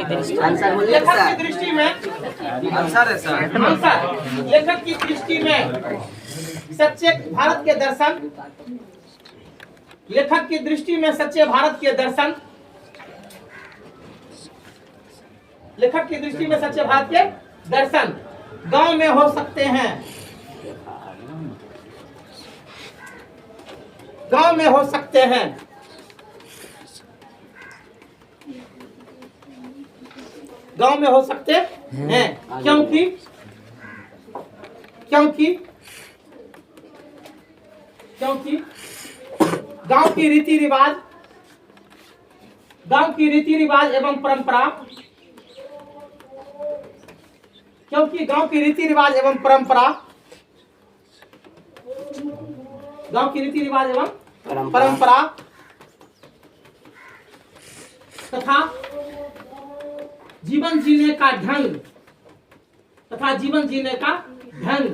की दृष्टि लेखक की दृष्टि में आंसर है सर। आंसर लेखक की दृष्टि में सच्चे भारत के दर्शन, लेखक की दृष्टि में सच्चे भारत के दर्शन, लेखक की दृष्टि में सच्चे भारत के दर्शन गांव में हो सकते हैं, गांव में हो सकते हैं, गांव में हो सकते हैं क्योंकि क्योंकि क्योंकि गांव की रीति रिवाज, गांव की रीति रिवाज एवं परंपरा, क्योंकि गांव की रीति रिवाज एवं परंपरा, गांव की रीति रिवाज एवं परंपरा तथा जीवन जीने का ढंग, तथा जीवन जीने का ढंग,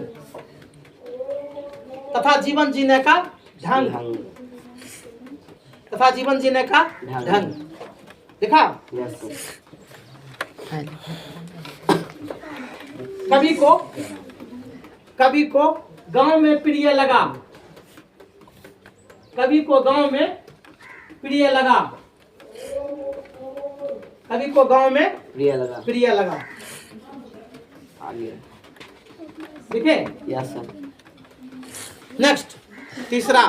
तथा जीवन जीने का ढंग, तथा जीवन जीने का ढंग देखा। कवि को गांव में प्रिय लगा, कवि को गांव में प्रिय लगा, कवि को गांव में प्रिय लगा ठीक है। Yes sir. नेक्स्ट तीसरा,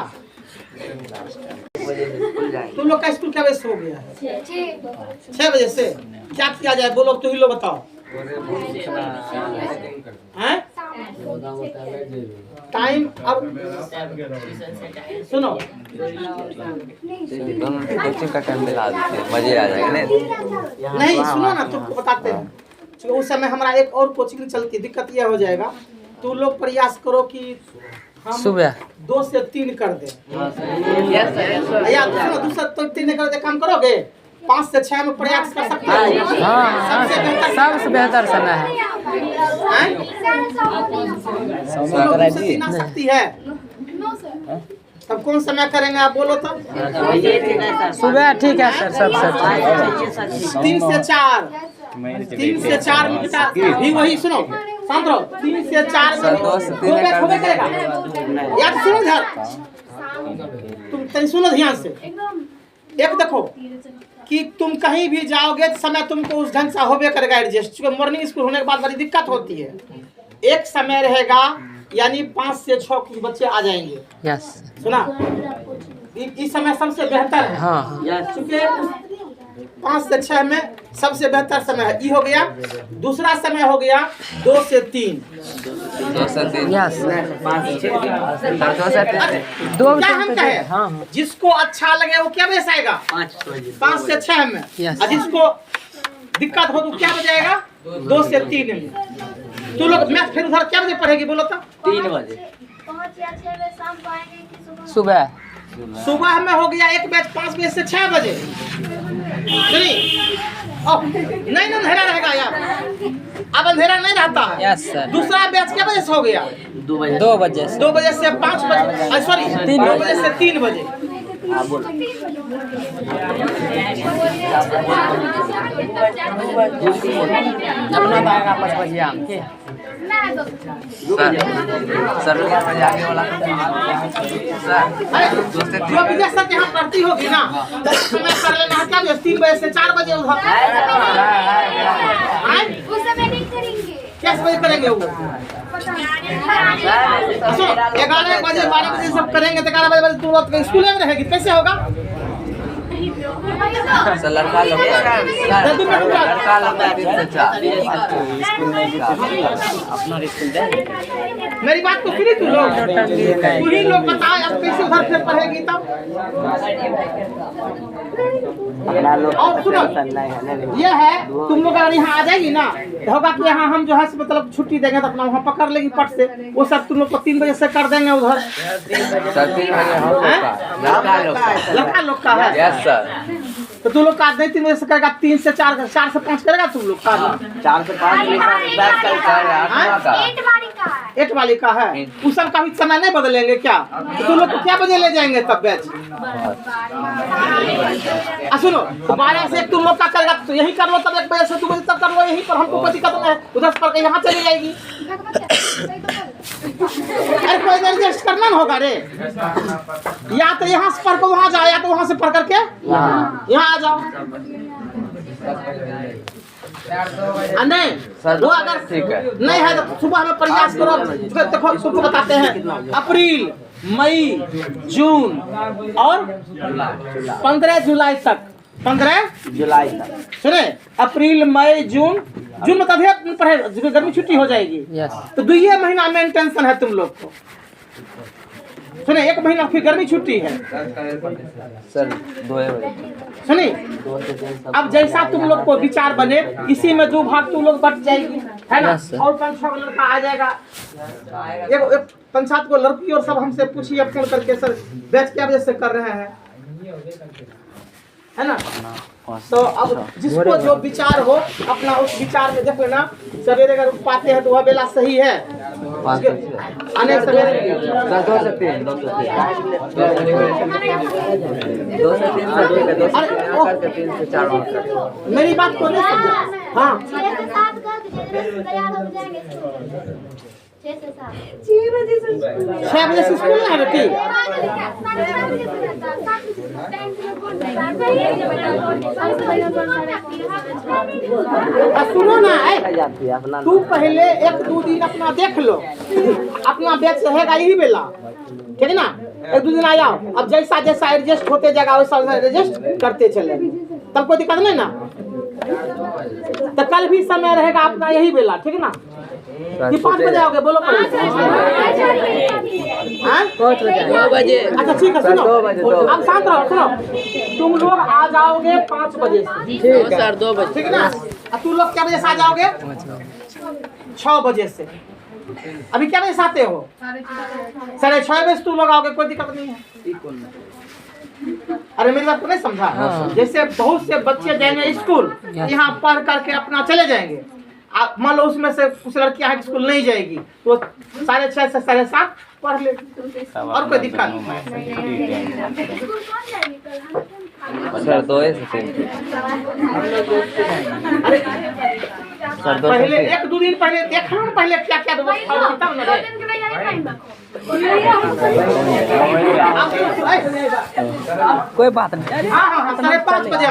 तुम लोग का स्कूल क्या बजे से हो गया है? 6 बजे से। क्या किया जाए बोलो, तुम ही लोग बताओ। हैं? टाइम अब सुनो, दोनों कोचिंग का टाइम मिला देते हैं, मजे आ जाएंगे। नहीं सुनो ना, तुमको बताते हैं। उस समय हमारा एक और कोचिंग चलती है, दिक्कत यह हो जाएगा, तुम लोग प्रयास करो कि हम सुबह 2 से 3 कर दे। या दूसरा तो 3 कर दे, काम करोगे 5 से 6 में प्रयास कर सकते हो। हाँ, सबसे बेहतर समय है। सकती है तब कौन समय करेंगे आप बोलो तो? सुबह ठीक है सर, सबसे 3 से 4, 3 से 4 मिनट भी वही सुनो, शांत रहो। 3 से 4 में करेगा या तो सुनो ध्यान, तुम तनी सुनो ध्यान से। एक देखो कि तुम कहीं भी जाओगे तो समय तुमको उस ढंग से होबे करेगा एडजस्ट, क्योंकि मॉर्निंग स्कूल होने के बाद बड़ी दिक्कत होती है। एक समय रहेगा यानी 5 से 6 कुछ बच्चे आ जाएंगे। यस सुना, इस समय सबसे बेहतर है। हाँ क्योंकि 5 से 6 में सबसे बेहतर समय है। ये हो गया। दूसरा समय हो गया 2 से 3। 2 से 3 यस 2 से 3 क्या हम कहें, हाँ जिसको अच्छा लगे वो क्या बजे से आएगा? 5 से 6 में। Yes. और जिसको दिक्कत हो तो क्या बजाएगा? 2 से 3 में। तू लोग मैथ फिर उधर क्या बजे पढ़ेगी बोलो तो? 3 बजे। 5 या 6 बजे शाम को आएंगे कि सुबह सुबह में हो गया एक बैच 5 बजे से 6 बजे। नहीं अंधेरा रहेगा यार, अब अंधेरा नहीं रहता है। Yes sir. दूसरा बैच क्या बजे से हो गया? 2 बजे। 2 बजे से 2 बजे से 5 बजे, सॉरी 2 बजे से 3 बजे। अपना पाएगा 5 बजे आम के सर मजे आगे वाला सर 2 से 3 जो विजय सर के यहाँ पढ़ती होगी ना, समय कर लेना है। क्या बजे? 3 बजे से 4 बजे उधर। उस समय नहीं करेंगे। कैसे बजे करेंगे वो? 11 बजे 12 बजे सब करेंगे तो 11 बजे तुरंत स्कूल में रहेगी, कैसे होगा? सर लड़का लोग लड़का लोग मेरी बात को फिर तू लोग बताओ, अब कैसे उधर फिर पढ़ेगी तब? और सुनो, ये है तुम लोग अगर यहाँ आ जाएगी ना तो होगा कि यहाँ हम जो है मतलब छुट्टी देंगे तो अपना वहाँ पकड़ लेगी पट से, वो सब तुम लोग को 3 बजे से कर देंगे उधर। सर 3 बजे हम लड़का लोग का है। Yes sir. तो तुम लोग का नहीं 3 बजे से करेगा, 3 से 4 4 से 5 करेगा तुम लोग का। 4 से 5 सर 8 का का है। 8 वाली का है। उस सब का भी समय नहीं बदलेंगे क्या? तो तुम लोग को क्या बजे ले जाएंगे तब बैच? सुनो 12 से तुम लोग का करेगा तो यही कर लो, तब 1 बजे से 2 बजे तक कर लो, यही पर हमको कोई दिक्कत नहीं है। उधर से पढ़ के यहाँ चली जाएगी। अरे कोई एडजस्ट करना ना होगा रे, या तो यहाँ से पढ़ कर वहाँ जाओ, या तो वहाँ से पढ़ करके यहाँ आ जाओ। नहीं वो अगर ठीक है। नहीं है तो सुबह में प्रयास करो। देखो सबको बताते हैं, अप्रैल, मई, जून और 15 जुलाई तक। 15 जुलाई तक सुने, अप्रैल, मई, जून। जून में तभी पढ़े, गर्मी छुट्टी हो जाएगी। यस तो 2 महीना में टेंशन है तुम लोग को। सुने 1 महीना फिर गर्मी छुट्टी है। सर 2 बजे सुनी, अब जैसा तुम लोग को विचार बने, इसी में 2 भाग तुम लोग बट जाएगी, है ना? Yes, sir. और 5-6 लड़का आ जाएगा। एक 5-7 को लड़की और सब हमसे पूछिए फोन करके, सर बैच क्या वजह से कर रहे हैं, है ना? तो अब जिसको जो विचार हो अपना उस विचार में देख लेना। सवेरे अगर पाते हैं तो वह बेला सही है। अनेक सवेरे 2 से 3 3 से 4 मेरी बात को नहीं समझा। हाँ 6 से 7 कर दीजिए, तैयार हो जाएंगे स्कूल। 6 से 7 6 बजे से स्कूल है बेटी। सुनो ना, तू पहले 1-2 दिन अपना देख लो, अपना बैच रहेगा यही बेला, ठीक है ना? 1-2 दिन आ जाओ, अब जैसा जैसा एडजस्ट होते जाएगा वैसा एडजस्ट करते चले, तब कोई दिक्कत नहीं ना। तो कल भी समय रहेगा अपना यही बेला, ठीक है ना? कि 5 बजे आओगे? बोलो 5 बजे। अच्छा ठीक है, सुनो अब शांत रहो। सुनो तुम लोग आ जाओगे 5 बजे से, ठीक है सर 2 बजे। ठीक है ना? अब तुम लोग क्या बजे से आ जाओगे? 6 बजे से। अभी क्या बजे से आते हो? 6:30 बजे तुम लोग आओगे, कोई दिक्कत नहीं है। अरे मेरी बात को नहीं समझा? जैसे बहुत से बच्चे जाएंगे स्कूल, यहाँ पढ़ करके अपना चले जाएंगे। आप मान लो उसमें से कुछ लड़कियां हैं स्कूल नहीं जाएगी, तो 6:30 से 7:30 पढ़ लेगी, और कोई दिक्कत नहीं। सर 2 से 3 अरे सर 2 पहले 1-2 दिन पहले देखना ना, पहले क्या क्या व्यवस्था होती तब ना रे। कोई बात नहीं। हाँ 5:30 बजे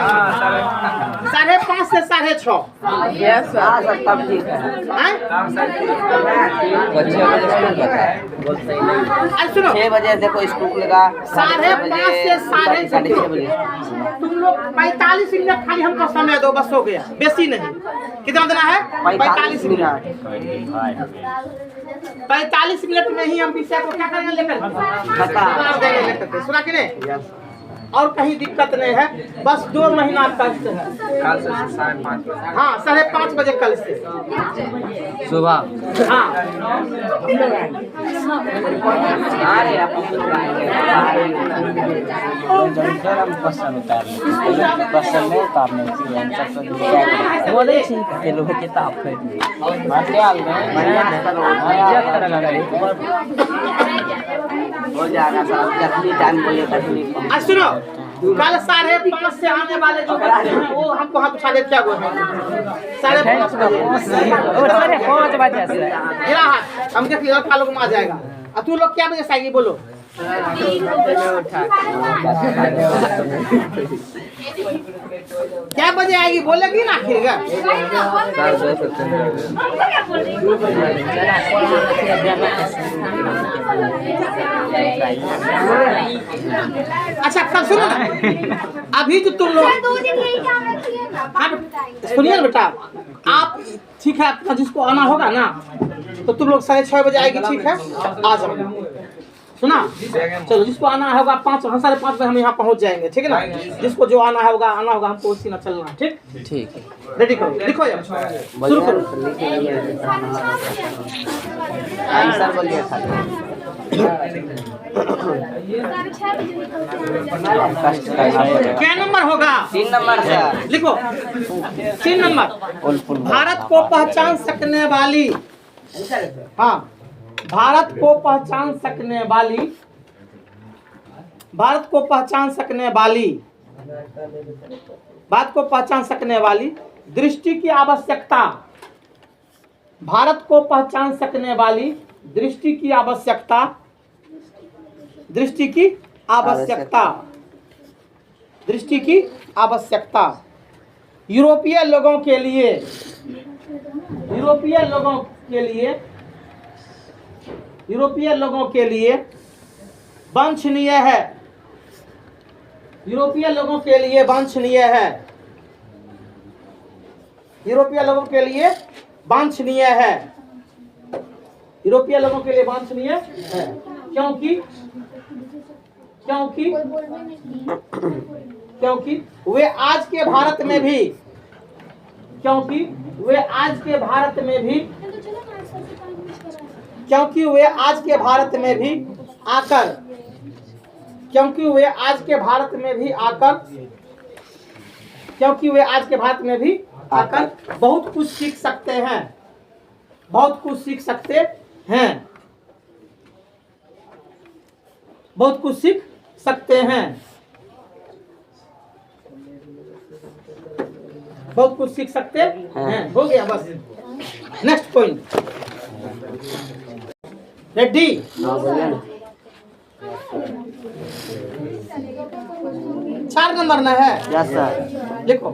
5:30 से 6:30। यस सर तब ठीक है। बच्चे बजे स्कूल का है। अरे सुनो 6 बजे देखो स्कूल का 5:30 से 6:30 बजे। तुम लोग 45 मिनट खाली हमको समय दो, बस हो गया, बेसी नहीं। कितना देना है? 45 मिनट। 45 मिनट में ही हम विषय को क्या करेंगे लेकर देंगे। सुना कि नहीं? और कहीं दिक्कत नहीं है, बस 2 महीना कल से है। कल से 5:30 हाँ 5:30 बजे कल से। सुबह। हाँ बोले ठीक है लोग किताब हो जाएगा सर, जल्दी टाइम बोलिए तभी। सुनो कल 5:30 से आने वाले जो बच्चे हैं वो हमको हाथ उठा दे, क्या वो है 5:30 बजे। 5 बजे से मेरा हाथ हम देख लड़का लोग में आ जाएगा। अब तू लोग क्या बजे से आएगी बोलो? क्या बजे आएगी बोलेगी ना आखिर? अच्छा कल सुनो ना, अभी तो तुम लोग 2 दिन यही काम रखिए ना, बाद में बताएंगे। सुनिए ना बेटा, आप ठीक है अपना जिसको आना होगा ना तो तुम लोग 6:30 बजे आएगी, ठीक है आ जाओ। सुना चलो, जिसको आना होगा 5:30 बजे हम यहाँ पहुँच जाएंगे, ठीक है ना? जिसको जो आना होगा हमको उसी ना चलना, ठीक ठीक है। रेडी करो, लिखो यार शुरू करो। आंसर बोलिए सर। 6:30 क्या नंबर होगा? 3 नंबर सर। लिखो 3 नंबर। भारत को पहचान सकने वाली, हाँ भारत को पहचान सकने वाली, भारत को पहचान सकने वाली, भारत को पहचान सकने वाली दृष्टि की आवश्यकता, भारत को पहचान सकने वाली दृष्टि की आवश्यकता, दृष्टि की आवश्यकता, दृष्टि की आवश्यकता यूरोपीय लोगों के लिए, यूरोपीय लोगों के लिए, यूरोपीय लोगों के लिए वांछनीय है, यूरोपीय लोगों के लिए वांछनीय है, यूरोपीय लोगों के लिए वांछनीय है, यूरोपीय लोगों के लिए वांछनीय है क्योंकि क्योंकि क्योंकि वे आज के भारत में भी, क्योंकि वे आज के भारत में भी, क्योंकि वे आज के भारत में भी आकर, क्योंकि वे आज के भारत में भी आकर, क्योंकि वे आज के भारत में भी आकर बहुत कुछ सीख सकते हैं, बहुत कुछ सीख सकते हैं, बहुत कुछ सीख सकते हैं, बहुत कुछ सीख सकते हैं। हो गया बस। Next point, ready? 4 नंबर ना है? Yes sir. लिखो,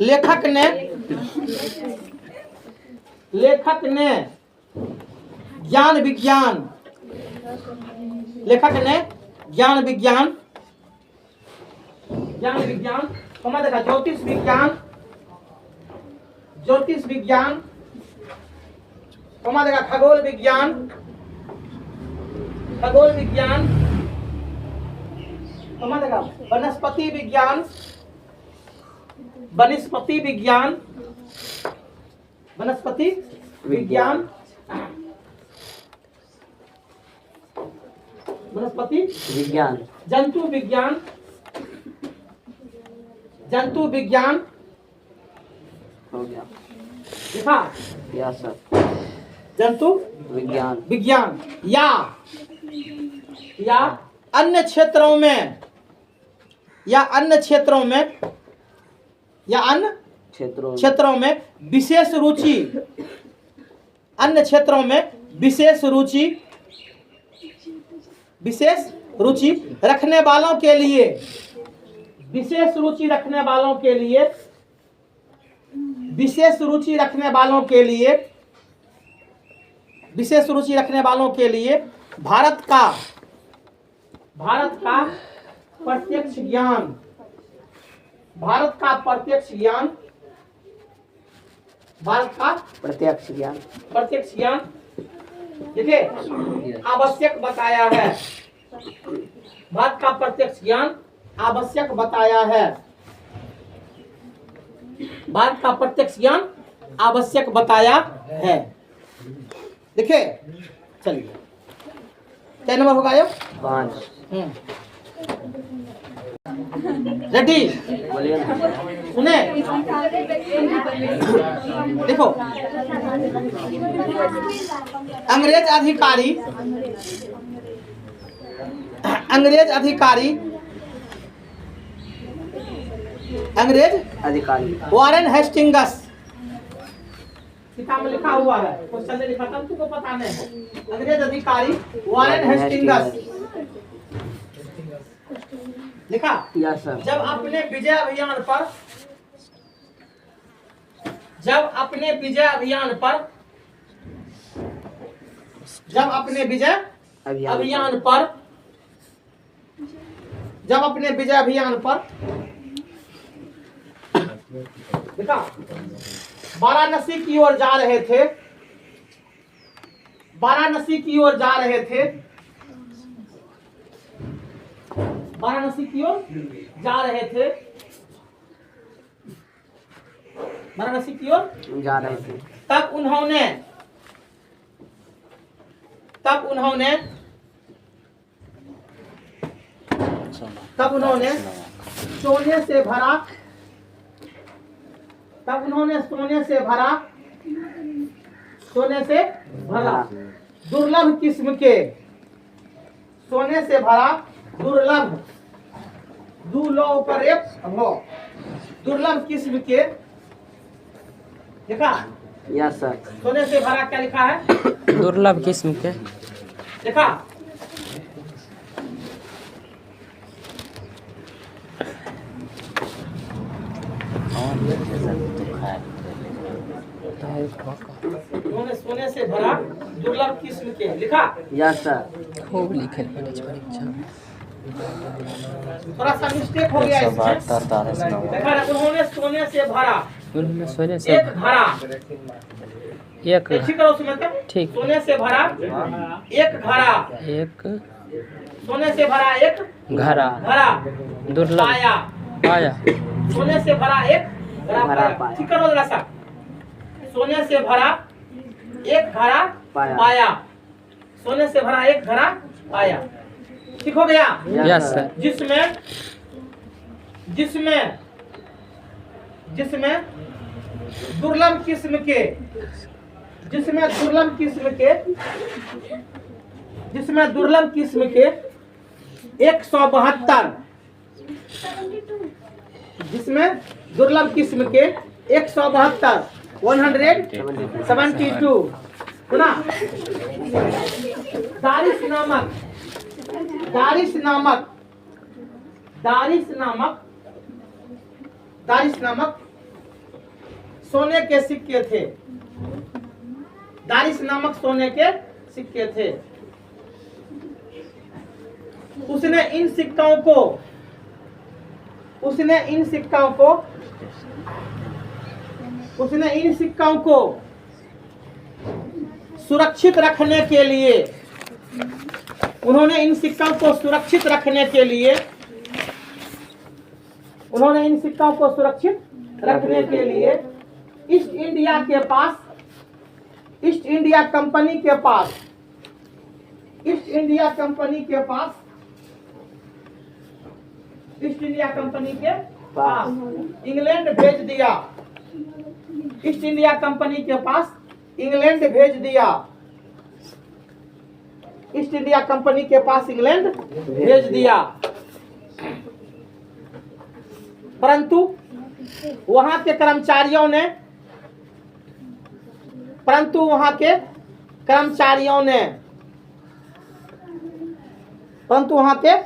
लेखक ने, लेखक ने ज्ञान विज्ञान, लेखक ने ज्ञान विज्ञान, ज्ञान विज्ञान कमा देखा, ज्योतिष विज्ञान, ज्योतिष विज्ञान कमा देखा, खगोल विज्ञान, खगोल विज्ञान कमा देखा, वनस्पति विज्ञान, वनस्पति विज्ञान, वनस्पति विज्ञान, वनस्पति विज्ञान, जंतु विज्ञान, जंतु विज्ञान हो गया। लिखा? Yes sir. जंतु विज्ञान, विज्ञान या अन्य क्षेत्रों में, या अन्य क्षेत्रों में, या अन्य क्षेत्रों में विशेष रुचि, अन्य क्षेत्रों में विशेष रुचि, विशेष रुचि रखने वालों के लिए, विशेष रुचि रखने वालों के लिए, विशेष रुचि रखने वालों के लिए, विशेष रुचि रखने वालों के लिए भारत का, भारत का प्रत्यक्ष ज्ञान, भारत का प्रत्यक्ष ज्ञान, भारत का प्रत्यक्ष ज्ञान, प्रत्यक्ष ज्ञान देखिए आवश्यक बताया है, भारत का प्रत्यक्ष ज्ञान आवश्यक बताया है, भारत का प्रत्यक्ष ज्ञान आवश्यक बताया है। देखिए चलिए, क्या नंबर होगा ये? 5। रेडी? बोलिए ना। सुने, देखो, अंग्रेज अधिकारी, अंग्रेज अधिकारी, अंग्रेज अधिकारी वॉरेन हेस्टिंगस, किताब में लिखा हुआ है, क्वेश्चन में लिखा था, तुमको पता नहीं है। अंग्रेज अधिकारी वॉरेन हेस्टिंगस लिखा? Yes sir. जब अपने विजय अभियान पर, जब अपने विजय अभियान पर, जब अपने विजय अभियान पर, जब अपने विजय अभियान पर देखा वाराणसी की ओर जा रहे थे, वाराणसी की ओर जा रहे थे, वाराणसी की ओर जा रहे थे, वाराणसी की ओर जा रहे थे, तब उन्होंने, तब उन्होंने, तब उन्होंने सोने से भरा, तब उन्होंने सोने से भरा सोने से भरा दुर्लभ किस्म के, सोने से भरा दुर्लभ, दू लौ ऊपर एक लौ, दुर्लभ किस्म के, देखा? Yes sir. सोने से भरा क्या लिखा है? दुर्लभ किस्म के। देखा? सोने से भरा दुर्लभ किस्म के, लिखा? Yes sir. खूब लिखे परीक्षा। थोड़ा सा मिस्टेक हो गया इसमें। देखा ना, उन्होंने सोने से भरा, उन्होंने सोने से एक भरा, एक ठीक करो उसमें मतलब, ठीक। सोने से भरा एक घड़ा, एक सोने से भरा एक घड़ा घड़ा दुर्लभ पाया, पाया। सोने से भरा एक घड़ा घड़ा पाया, पाया। ठीक करो जरा सा। सोने से भरा एक घड़ा पाया। पाया, सोने से भरा एक घड़ा पाया, ठीक हो गया? Yes sir. जिसमें जिसमें जिसमें दुर्लभ किस्म के, जिसमें दुर्लभ किस्म के, जिसमें दुर्लभ किस्म के 172, जिसमें दुर्लभ किस्म के 172 172 सुना? दारिश नामक, दारिश नामक, दारिश नामक, दारिश नामक सोने के सिक्के थे, दारिश नामक सोने के सिक्के थे। उसने इन सिक्कों को, उसने इन सिक्कों को, उसने इन सिक्कों को सुरक्षित रखने के लिए, उन्होंने इन सिक्कों को सुरक्षित रखने के लिए, उन्होंने इन सिक्कों को सुरक्षित रखने के लिए ईस्ट इंडिया के पास, ईस्ट इंडिया कंपनी के पास, ईस्ट इंडिया कंपनी के पास, ईस्ट इंडिया कंपनी के पास इंग्लैंड भेज दिया, ईस्ट इंडिया कंपनी के पास इंग्लैंड भेज दिया, ईस्ट इंडिया कंपनी के पास इंग्लैंड भेज दिया। परंतु वहां के कर्मचारियों ने, परंतु वहां के कर्मचारियों ने, परंतु वहां के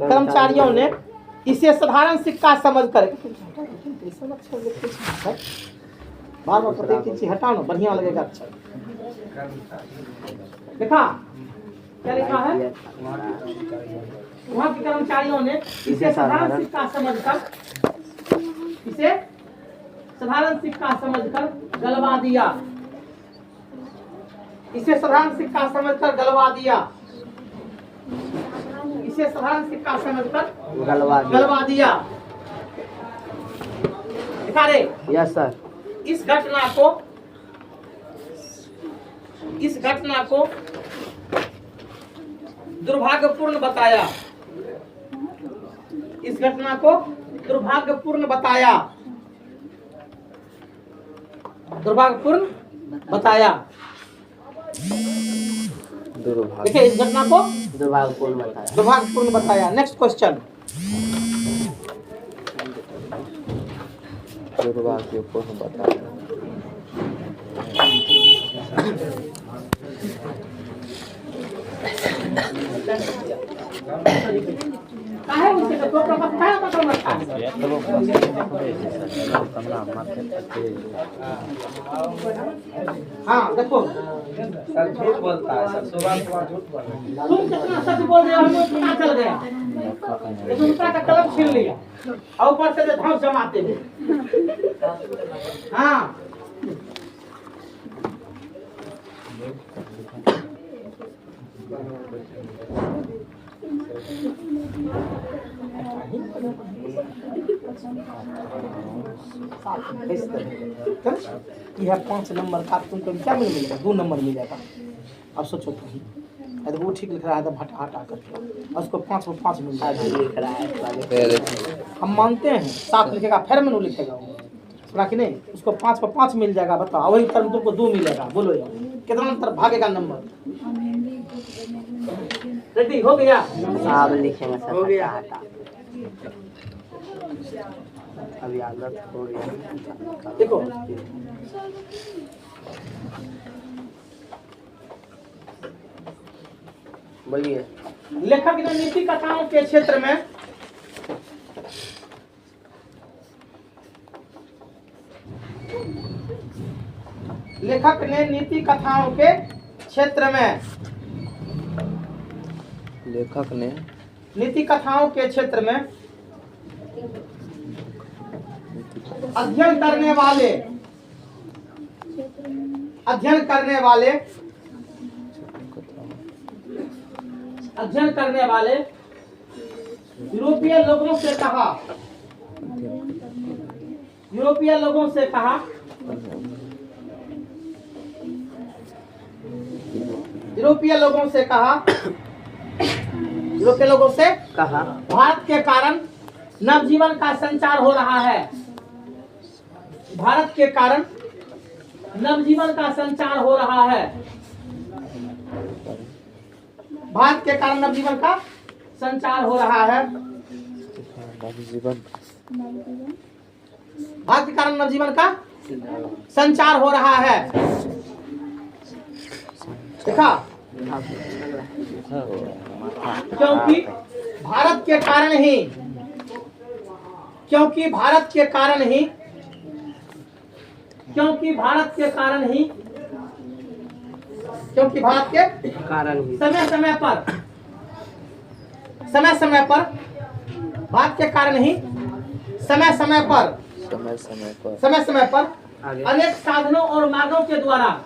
कर्मचारियों ने इसे साधारण सिक्का समझकर, बार बार प्रत्येक चीज हटाओ, बढ़िया लगेगा, अच्छा। देखा क्या लिखा है? वहां के कर्मचारियों ने इसे साधारण सिक्का समझकर, इसे साधारण सिक्का समझकर गलवा दिया, इसे साधारण सिक्का समझकर गलवा दिया, इसे साधारण सिक्का समझकर गलवा दिया। दिखा रे? Yes sir. इस घटना को, इस घटना को दुर्भाग्यपूर्ण बताया, इस घटना को दुर्भाग्यपूर्ण बताया, दुर्भाग्यपूर्ण बताया। देखिए इस घटना को दुर्भाग्यपूर्ण बताया, दुर्भाग्यपूर्ण बताया। Next question. दुर्भाग्यपूर्ण बताया। काहे उनसे तो प्रपत्र है, पता मत है। हाँ देखो, सर झूठ बोलता है सर, सुबह सुबह झूठ बोलता है। तुम कितना सच बोल रहे हो हमें पता चल गया। एक दूसरा का कलम छीन लिया और ऊपर से धौंस जमाते हैं। हाँ यह 5 नंबर का तुमको क्या मिलेगा? 2 नंबर मिलेगा। अब सोचो तुम, अगर वो ठीक लिख रहा है तो हटा हटा करके और उसको 5 में 5 मिल जाएगा। हम मानते हैं 7 लिखेगा, फिर में 9 लिखेगा वो। बाकी नहीं, उसको 5 पर 5 मिल जाएगा। बताओ वही उत्तर में तुमको 2 मिलेगा। बोलो यार कितना अंतर भागेगा नंबर। रेडी हो गया? आप लिखेंगे सर। हो गया। अभी आदत हो गया। देखो बोलिए। लेखक ने नीति कथाओं के क्षेत्र में लेखक ने नीति कथाओं के क्षेत्र में लेखक ने नीति कथाओं के क्षेत्र में अध्ययन करने वाले यूरोपीय लोगों से कहा यूरोपीय लोगों से कहा भारत के कारण नवजीवन का संचार हो रहा है। भारत के कारण नवजीवन का संचार हो रहा है। भारत के कारण नवजीवन का संचार हो रहा है। भारत के कारण नवजीवन का संचार हो रहा है। देखा? क्योंकि भारत के कारण ही क्योंकि भारत के कारण ही समय समय पर भारत के कारण ही समय समय पर अनेक साधनों और मार्गों के द्वारा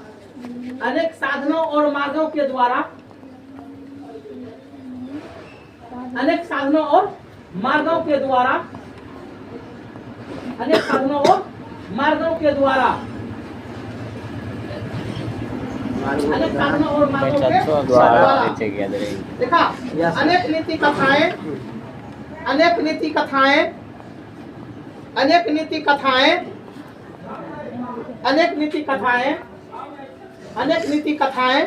देखा? अनेक नीति कथाएं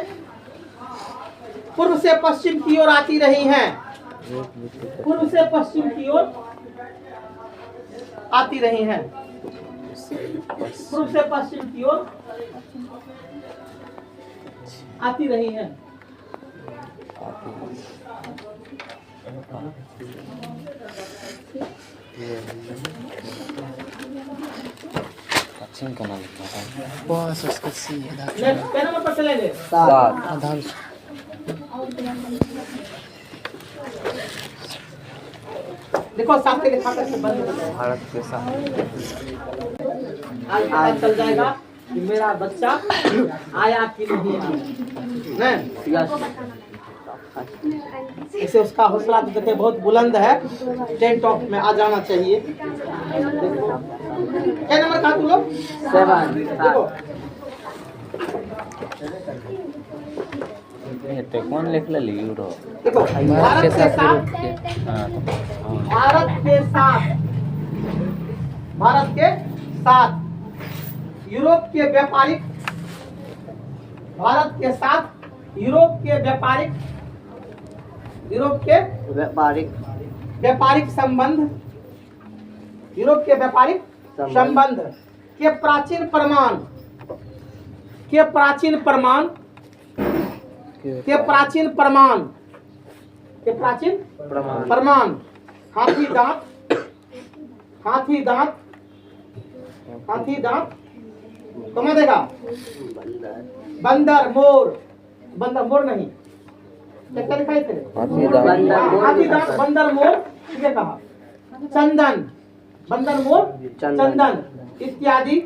पूर्व से पश्चिम की ओर आती रही हैं। पूर्व से पश्चिम की ओर आती रही हैं। पूर्व से पश्चिम की ओर आती रही हैं। पश्चिम का नाम लिखा है। बस उसका सी क्या नंबर पर चलेंगे? 7 आधार देखो साथ के लिखा करके बंद हो जाएगा। भारत के साथ आज पता चल जाएगा कि मेरा बच्चा आया कि नहीं आया। नहीं इसे उसका हौसला तो देखिए बहुत बुलंद है। 10 टॉप में आ जाना चाहिए। देखो क्या नंबर कहा तुम लोग? 7। देखो ते कौन लिख ले यूरो। देखो भारत के साथ यूरोप के व्यापारिक संबंध के प्राचीन प्रमाण हाथी दांत तुम्हें देखा? बंदर मोर नहीं क्या दिखाई थे? हाथी दांत बंदर मोर ठीक है कहा। चंदन बंदर मोर चंदन इत्यादि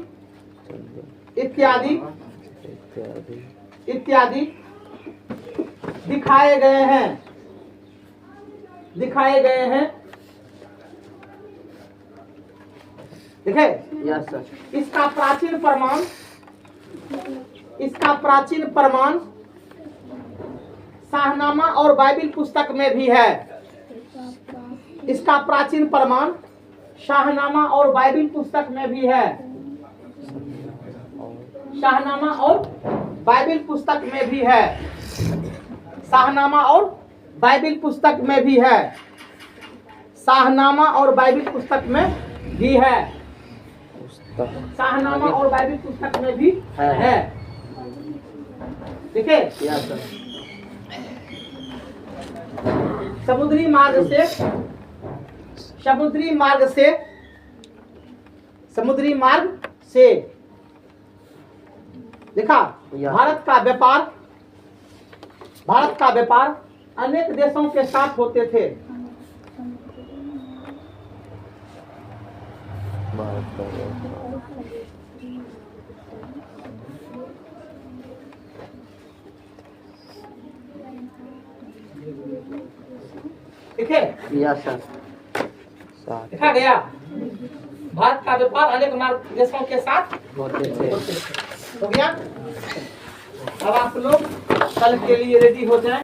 दिखाए गए हैं। देखे? Yes sir. इसका प्राचीन प्रमाण शाहनामा और बाइबिल पुस्तक में भी है। इसका प्राचीन प्रमाण शाहनामा और बाइबिल पुस्तक में भी है। शाहनामा और बाइबिल पुस्तक में भी है। शाहनामा और बाइबिल पुस्तक में भी है। शाहनामा और बाइबिल पुस्तक में भी है। शाहनामा और बाइबिल पुस्तक में भी है। ठीक है। Yes sir. समुद्री मार्ग से देखा, भारत का व्यापार अनेक देशों के साथ होते थे। ठीक है। Yes sir. देखा गया, भारत का व्यापार अनेक देशों के साथ होते थे। हो गया। अब आप लोग कल के लिए रेडी हो जाएं।